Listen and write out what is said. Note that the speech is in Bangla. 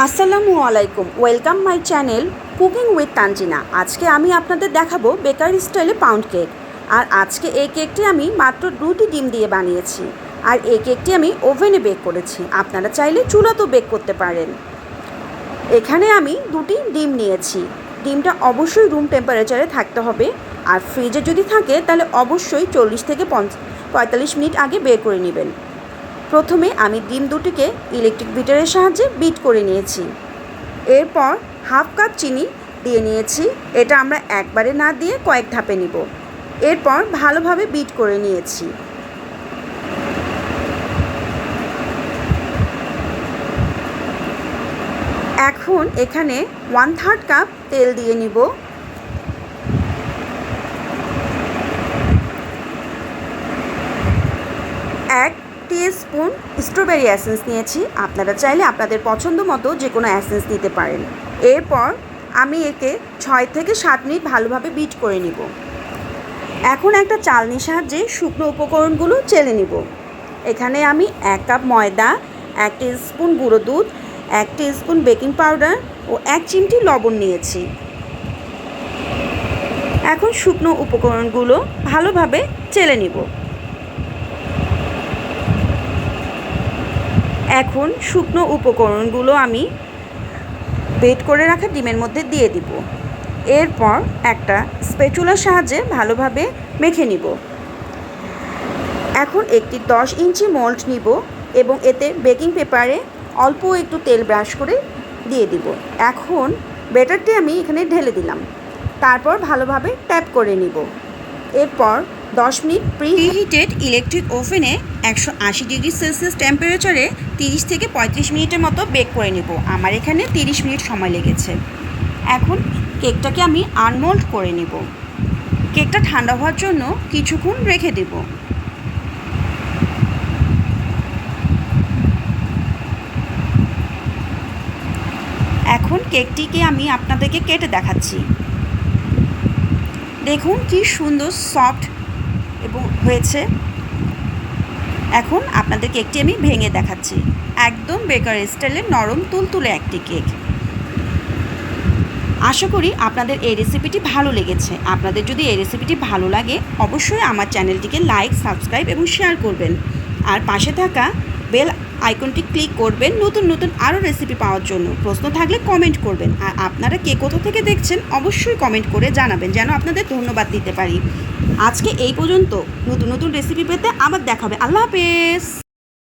আসসালামু আলাইকুম, welcome my channel cooking with Tanzina. আজকে আমি আপনাদের দেখাবো বেকারি স্টাইলে পাউন্ড কেক। আর আজকে এই কেকটি আমি মাত্র 2টি ডিম দিয়ে বানিয়েছি। আর এই কেকটি আমি ওভেনে বেক করেছি, আপনারা চাইলে চুলাতেও বেক করতে পারেন। এখানে আমি 2টি ডিম নিয়েছি। ডিমটা অবশ্যই রুম টেম্পারেচারে থাকতে হবে। আর ফ্রিজে যদি থাকে তাহলে অবশ্যই 40 থেকে 45 মিনিট আগে বের করে নেবেন। প্রথমে আমি ডিম দুটিকে ইলেকট্রিক বিটারের সাহায্যে বিট করে নিয়েছি। এরপর হাফ কাপ চিনি দিয়ে নিয়েছি। এটা আমরা একবারে না দিয়ে কয়েক ধাপে নিব। এরপর ভালোভাবে বিট করে নিয়েছি। এখন এখানে 1/3 কাপ তেল দিয়ে নিব। এক টিস্পুন স্ট্রবেরি এসেন্স নিয়েছি। আপনারা চাইলে আপনাদের পছন্দ মতো যে কোনো এসেন্স নিতে পারেন। এরপর আমি একে 6 থেকে 7 মিনিট ভালোভাবে বিট করে নিব। এখন একটা চালনির সাহায্যে শুকনো উপকরণগুলো চেলে নিব। এখানে আমি 1 কাপ ময়দা, 1 টিস্পুন গুঁড়ো দুধ, 1 টিস্পুন বেকিং পাউডার ও 1 চিমটি লবণ নিয়েছি। এখন শুকনো উপকরণগুলো ভালোভাবে চেলে নিব। এখন শুকনো উপকরণগুলো আমি বেট করে রাখা ডিমের মধ্যে দিয়ে দিব। এরপর একটা স্প্যাচুলার সাহায্যে ভালোভাবে মেখে নিব। এখন একটি 10 ইঞ্চি মোল্ড নিব এবং এতে বেকিং পেপারে অল্প একটু তেল ব্রাশ করে দিয়ে দিব। এখন ব্যাটারটি আমি এখানে ঢেলে দিলাম। তারপর ভালোভাবে ট্যাপ করে নিব। এরপর 10 মিনিট প্রিহিটেড ইলেকট্রিক ওভেনে 180 ডিগ্রি সেলসিয়াস টেম্পারেচারে 30 থেকে 35 মিনিটের মতো বেক করে নেব। আমার এখানে 30 মিনিট সময় লেগেছে। এখন কেকটাকে আমি আনমোল্ড করে নেব। কেকটা ঠান্ডা হওয়ার জন্য কিছুক্ষণ রেখে দেব। এখন কেকটিকে আমি আপনাদেরকে কেটে দেখাচ্ছি। দেখুন কি সুন্দর সফট এবং হয়েছে। এখন আপনাদের কেকটি আমি ভেঙে দেখাচ্ছি। একদম বেকারি স্টাইলের নরম তুলতুলে একটি কেক। আশা করি আপনাদের এই রেসিপিটি ভালো লেগেছে। আপনাদের যদি এই রেসিপিটি ভালো লাগে অবশ্যই আমার চ্যানেলটিকে লাইক, সাবস্ক্রাইব এবং শেয়ার করবেন। আর পাশে থাকা বেল আইকনটি ক্লিক করবেন নতুন নতুন আরও রেসিপি পাওয়ার জন্য। প্রশ্ন থাকলে কমেন্ট করবেন। আর আপনারা কে কোথা থেকে দেখছেন অবশ্যই কমেন্ট করে জানাবেন, যেন আপনাদের ধন্যবাদ দিতে পারি। আজকে এই পর্যন্ত। নতুন নতুন রেসিপি পেতে আবার দেখাবে। আল্লাহ হাফেজ।